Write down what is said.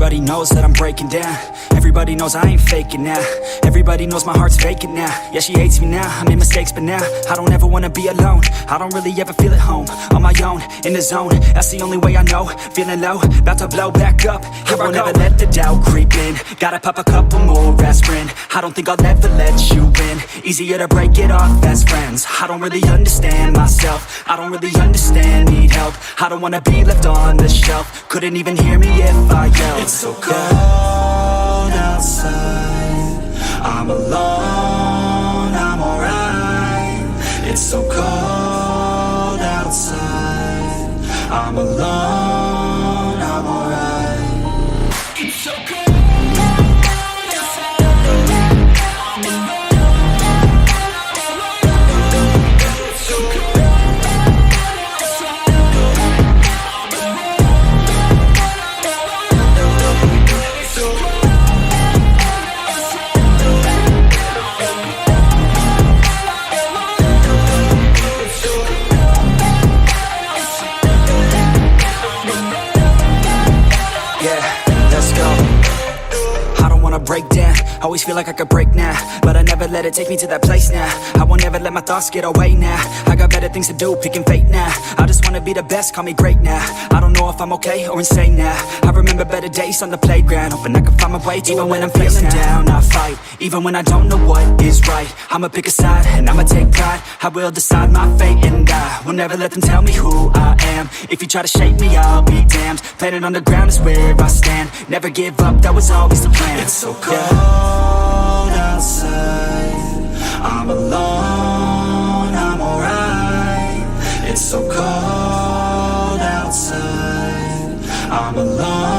Everybody knows that I'm breaking down. Everybody knows I ain't faking now. Everybody knows my heart's vacant now. Yeah, she hates me now, I made mistakes but now I don't ever wanna be alone. I don't really ever feel at home. On my own, in the zone, that's the only way I know. Feeling low, about to blow back up. Here I won't ever let the doubt creep in. Gotta pop a couple more aspirin. I don't think I'll ever let you in. Easier to break it off best friends. I don't really understand myself. I don't really understand, need help. I don't wanna be left on the shelf. Couldn't even hear me if I yelled. It's so cold outside, I'm alone, I'm alright. It's so cold outside, I'm alone, I'm alright. It's so cold. Break down, always feel like I could break now, but I never let it take me to that place now. I won't ever let my thoughts get away now. I got better things to do, picking fate now. I just wanna be the best, call me great now. I don't know if I'm okay or insane now. I remember better days on the playground, hoping I can find my way to even when I'm feeling down, I fight. Even when I don't know what is right, I'ma pick a side and I'ma take pride. I will decide my fate and I will never let them tell me who I am. If you try to shake me, I'll be damned. Planet on the ground is where I stand. Never give up, that was always the plan. It's so cold outside, I'm alone, I'm alright. It's so cold outside, I'm alone.